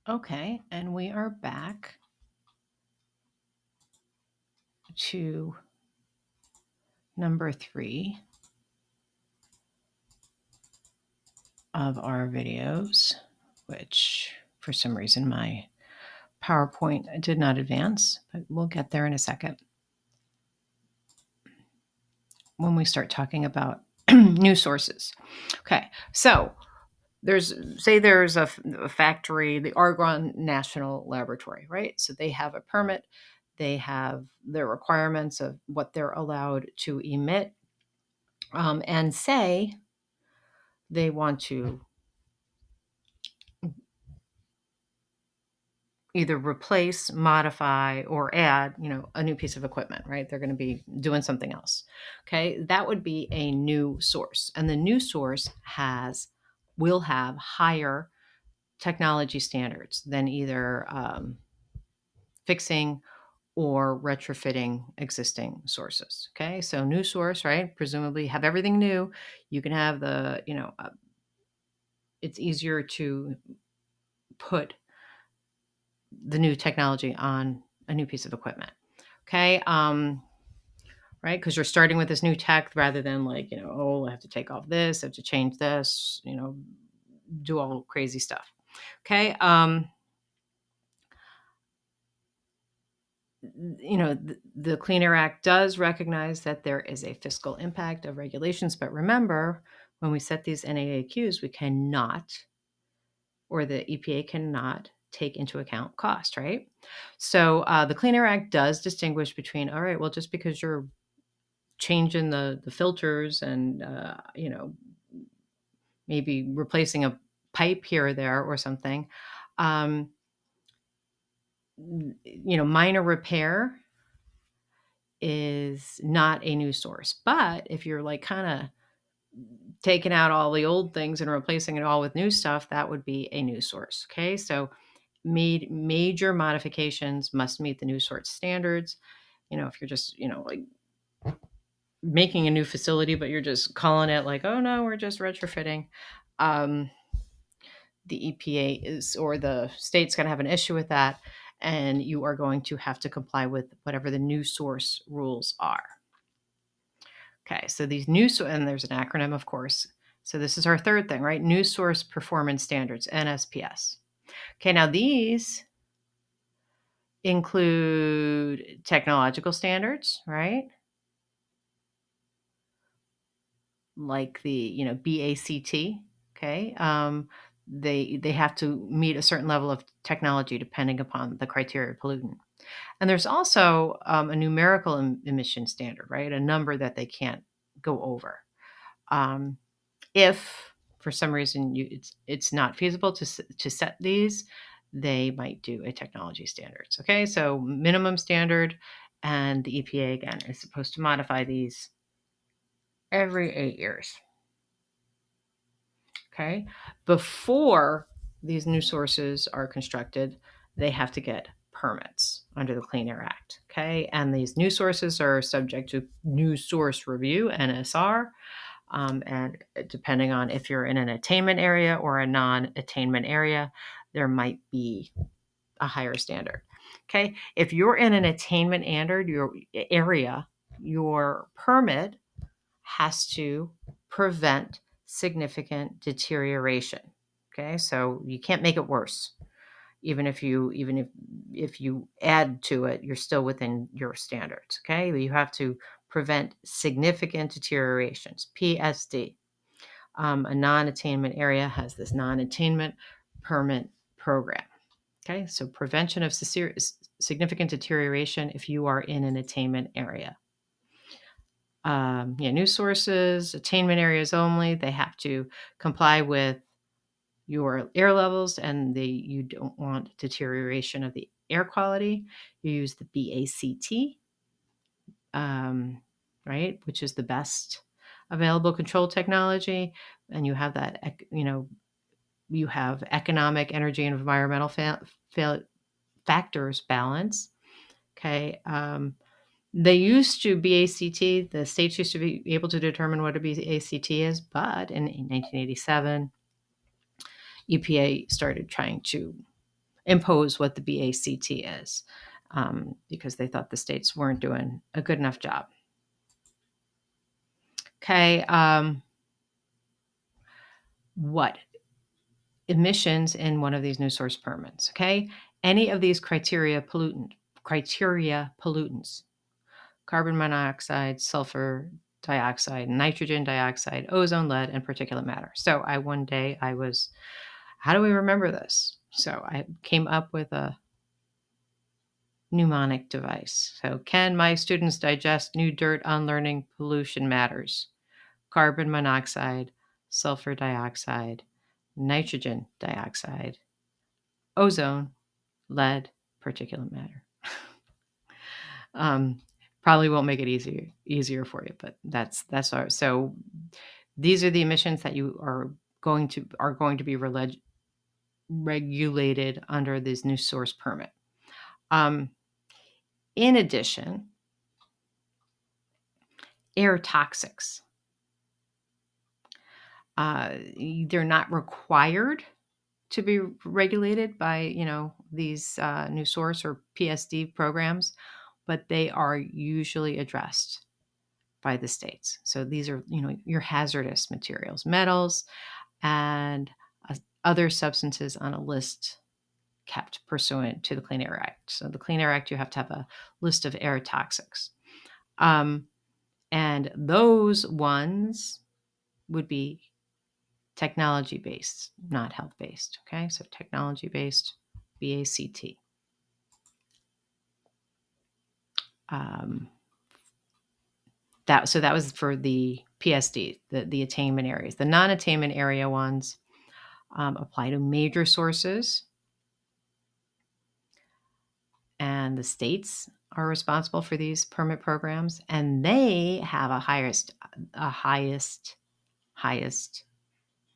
Okay, and we are back to number 3 of our videos, which for some reason my PowerPoint did not advance, but we'll get there in a second when we start talking about new sources. Okay, so there's a factory, the Argonne National Laboratory, right? So they have a permit, they have their requirements of what they're allowed to emit, and say they want to either replace, modify, or add, a new piece of equipment, right? They're going to be doing something else. Okay, that would be a new source, and the new source will have higher technology standards than either fixing or retrofitting existing sources. Okay, so new source, right? Presumably have everything new. You can have it's easier to put the new technology on a new piece of equipment. Okay, right? Because you're starting with this new tech rather than oh, I have to take off this, I have to change this, do all crazy stuff. Okay, the Clean Air Act does recognize that there is a fiscal impact of regulations, but remember, when we set these NAAQs, we cannot, or the EPA cannot, take into account cost, right? So the Clean Air Act does distinguish between, all right, well, just because you're changing the filters and maybe replacing a pipe here or there or something, um, minor repair is not a new source. But if you're kind of taking out all the old things and replacing it all with new stuff, that would be a new source. Okay, so major modifications must meet the new source standards. If you're just like making a new facility, but you're just calling it like, oh no, we're just retrofitting, um, the EPA is, or the state's going to have an issue with that, and you are going to have to comply with whatever the new source rules are. Okay, so these and there's an acronym, of course. So this is our third thing, right? New Source Performance Standards, NSPS. Okay, now these include technological standards, right? Like the, BACT, okay? They have to meet a certain level of technology depending upon the criteria pollutant. And there's also a numerical emission standard, right? A number that they can't go over. If for some reason it's not feasible to set these, they might do a technology standards. Okay, so minimum standard, and the EPA again is supposed to modify these every 8 years. Okay, before these new sources are constructed, they have to get permits under the Clean Air Act. Okay, and these new sources are subject to new source review, NSR. And depending on if you're in an attainment area or a non-attainment area, there might be a higher standard. Okay, if you're in an attainment area, your permit has to prevent significant deterioration. Okay, so you can't make it worse. Even if you add to it, you're still within your standards. Okay, you have to prevent significant deteriorations, PSD. A non-attainment area has this non-attainment permit program. Okay, so prevention of significant deterioration if you are in an attainment area. New sources, attainment areas only, they have to comply with your air levels, and you don't want deterioration of the air quality. You use the BACT, right, which is the best available control technology, and you have that, you have economic, energy, and environmental factors balance. Okay. They used to BACT, the states used to be able to determine what a BACT is, but in 1987, EPA started trying to impose what the BACT is, because they thought the states weren't doing a good enough job. Okay, what emissions in one of these new source permits? Okay, any of these criteria pollutants, carbon monoxide, sulfur dioxide, nitrogen dioxide, ozone, lead, and particulate matter. So one day I was, how do we remember this? So I came up with a mnemonic device. So can my students digest new dirt on learning pollution matters? Carbon monoxide, sulfur dioxide, nitrogen dioxide, ozone, lead, particulate matter. um, Probably won't make it easier for you, but that's our. So these are the emissions that you are going to be regulated under this new source permit. In addition, air toxics. They're not required to be regulated by these new source or PSD programs, but they are usually addressed by the states. So these are your hazardous materials, metals, and other substances on a list kept pursuant to the Clean Air Act. So the Clean Air Act, you have to have a list of air toxics, and those ones would be technology based, not health based. Okay, so technology based, BACT. That was for the PSD, the attainment areas. The non-attainment area ones apply to major sources, and the states are responsible for these permit programs, and they have a highest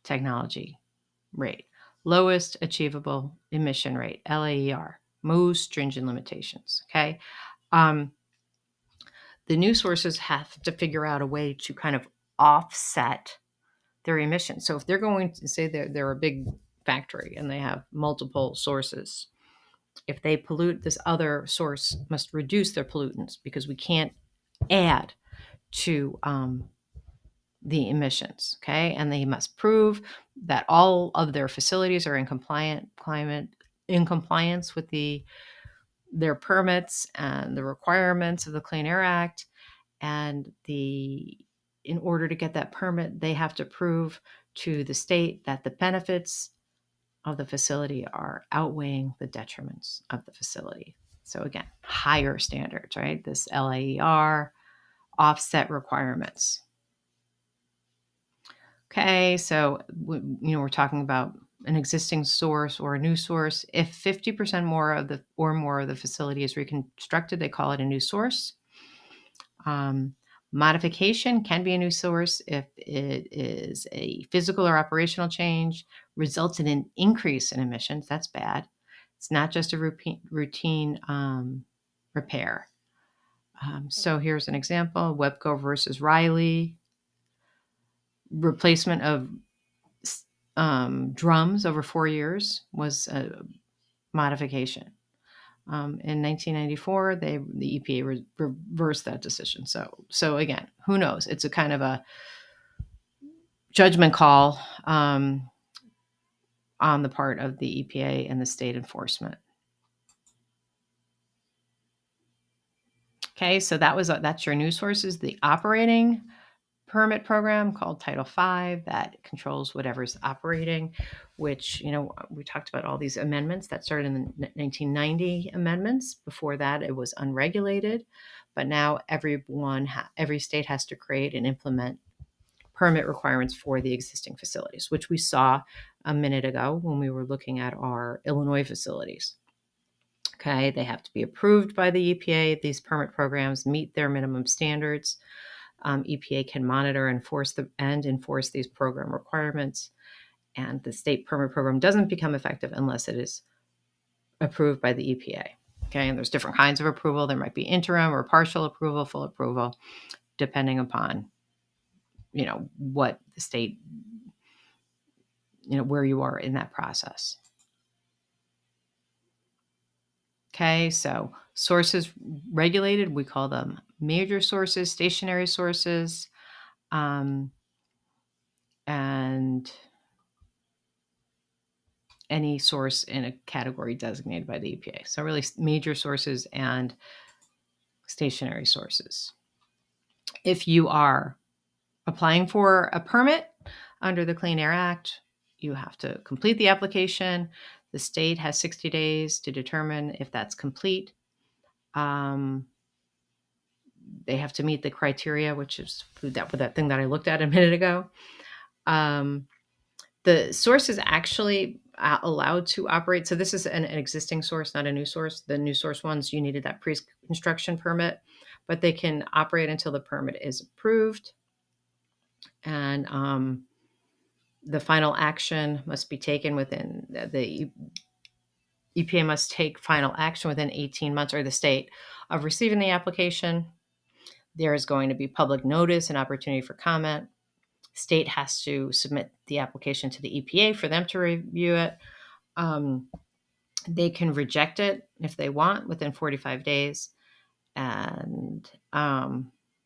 technology rate, lowest achievable emission rate, LAER, most stringent limitations. Okay. The new sources have to figure out a way to kind of offset their emissions. So if they're going to say they're a big factory and they have multiple sources, if they pollute, this other source must reduce their pollutants because we can't add to the emissions. Okay, and they must prove that all of their facilities are in compliance with their permits and the requirements of the Clean Air Act. And in order to get that permit, they have to prove to the state that the benefits of the facility are outweighing the detriments of the facility. So again, higher standards, right? This LAER, offset requirements. Okay, so we're talking about an existing source or a new source. If 50% more of the facility is reconstructed, they call it a new source. Modification can be a new source if it is a physical or operational change, results in an increase in emissions. That's bad. It's not just a routine repair. So here's an example: Webco versus Riley. Replacement of drums over 4 years was a modification. In 1994, the EPA reversed that decision. So again, who knows? It's a kind of a judgment call on the part of the EPA and the state enforcement. Okay, so that's your new sources. The operating permit program called Title V that controls whatever's operating, which, we talked about all these amendments that started in the 1990 amendments. Before that, it was unregulated, but now every state has to create and implement permit requirements for the existing facilities, which we saw a minute ago when we were looking at our Illinois facilities. Okay, they have to be approved by the EPA. These permit programs meet their minimum standards. EPA can monitor and enforce these program requirements, and the state permit program doesn't become effective unless it is approved by the EPA. Okay, and there's different kinds of approval. There might be interim or partial approval, full approval, depending upon what the state, where you are in that process. Okay, so sources regulated, we call them major sources, stationary sources, um, and any source in a category designated by the EPA. So really major sources and stationary sources. If you are applying for a permit under the Clean Air Act, you have to complete the application. The state has 60 days to determine if that's complete. They have to meet the criteria, which is that thing that I looked at a minute ago. The source is actually allowed to operate. So this is an existing source, not a new source. The new source ones, you needed that pre-construction permit, but they can operate until the permit is approved. And the final action must be taken within the EPA must take final action within 18 months, or the state, of receiving the application. There is going to be public notice and opportunity for comment. State has to submit the application to the EPA for them to review it. They can reject it if they want within 45 days. And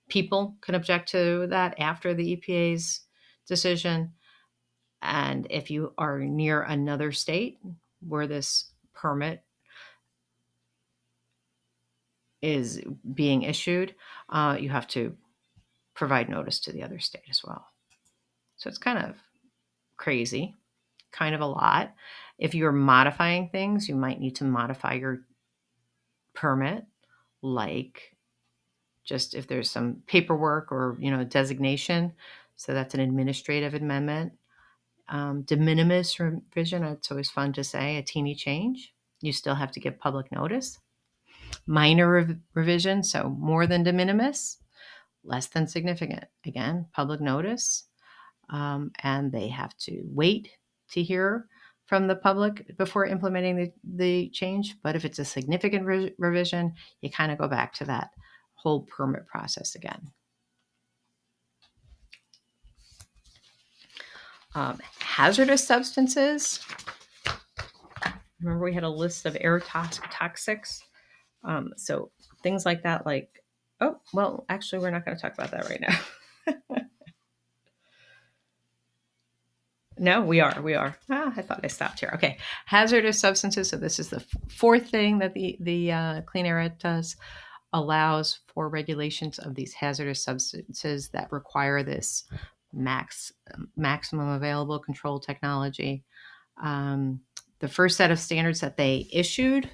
people can object to that after the EPA's decision. And if you are near another state where this permit is being issued, you have to provide notice to the other state as well. So it's kind of crazy, kind of a lot. If you're modifying things, you might need to modify your permit, like just if there's some paperwork or designation. So that's an administrative amendment. De minimis revision, it's always fun to say, a teeny change. You still have to give public notice. Minor revision, so more than de minimis, less than significant. Again, public notice. And they have to wait to hear from the public before implementing the change. But if it's a significant revision, you kind of go back to that whole permit process again. Hazardous substances. Remember, we had a list of air toxics. So things like that, like, oh, well, actually, we're not going to talk about that right now. No, we are. I thought I stopped here. Okay. Hazardous substances. So this is the fourth thing that the Clean Air Act does, allows for regulations of these hazardous substances that require this maximum available control technology. The first set of standards that they issued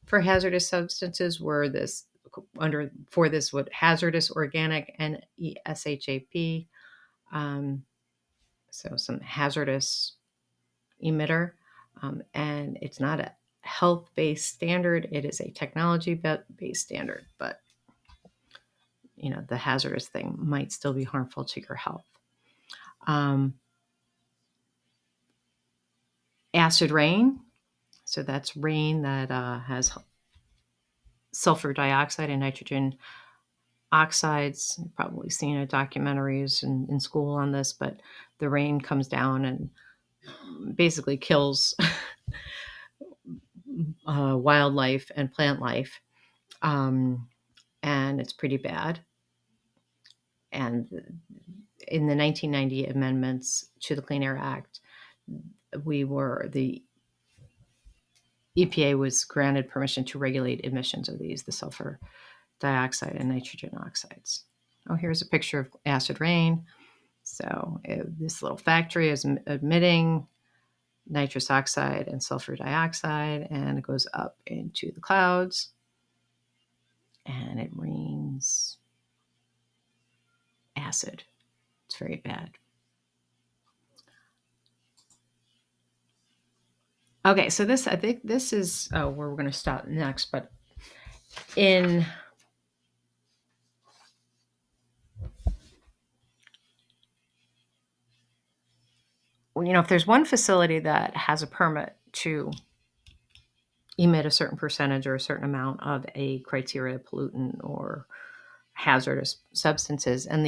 for hazardous substances were hazardous organic and SHAP. So some hazardous emitter, and it's not a health-based standard. It is a technology-based standard, but the hazardous thing might still be harmful to your health. Acid rain. So that's rain that has sulfur dioxide and nitrogen oxides. You've probably seen a documentaries in school on this, but the rain comes down and basically kills wildlife and plant life. And it's pretty bad. And in the 1990 amendments to the Clean Air Act, the EPA was granted permission to regulate emissions of the sulfur dioxide and nitrogen oxides. Oh, here's a picture of acid rain. So this little factory is emitting nitrous oxide and sulfur dioxide, and it goes up into the clouds, and it rains acid. It's very bad. Okay, so I think this is where we're going to stop next, but if there's one facility that has a permit to emit a certain percentage or a certain amount of a criteria pollutant or hazardous substances, and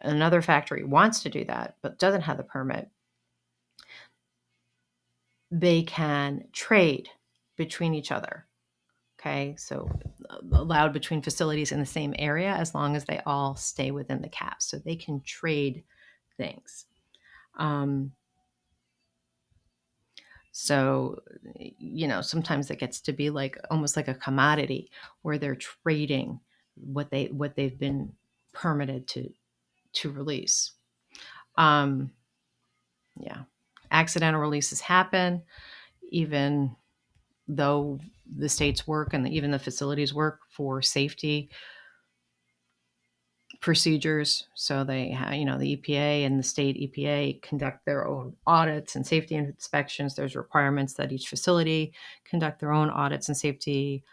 another factory wants to do that but doesn't have the permit, they can trade between each other. Okay, so allowed between facilities in the same area as long as they all stay within the caps, so they can trade things. Um, so, sometimes it gets to be like almost like a commodity where they're trading what they've been permitted to release. Um, yeah, accidental releases happen, even though the states work and even the facilities work for safety procedures. So they have, the EPA and the state EPA conduct their own audits and safety inspections. There's requirements that each facility conduct their own audits and safety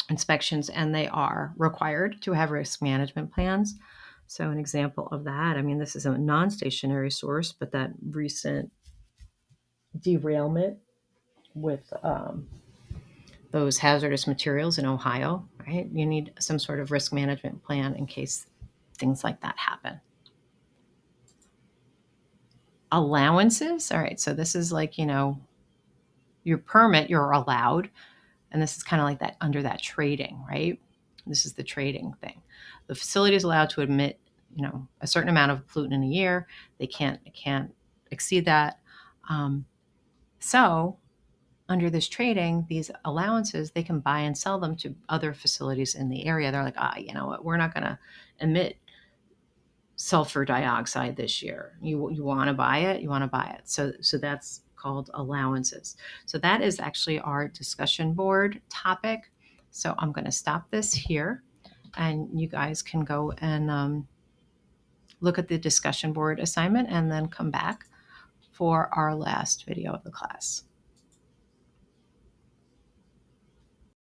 inspections, and they are required to have risk management plans. So an example of that, I mean, this is a non-stationary source, but that recent derailment with those hazardous materials in Ohio, right? You need some sort of risk management plan in case things like that happen. Allowances. All right. So this is like, your permit, you're allowed. And this is kind of like that under that trading, right? This is the trading thing. The facility is allowed to emit, a certain amount of pollutant in a year. They can't exceed that. So under this trading, these allowances, they can buy and sell them to other facilities in the area. They're like, you know what, we're not going to emit sulfur dioxide this year. You want to buy it, you want to buy it. So that's called allowances. So that is actually our discussion board topic. So I'm going to stop this here, and you guys can go and look at the discussion board assignment and then come back for our last video of the class.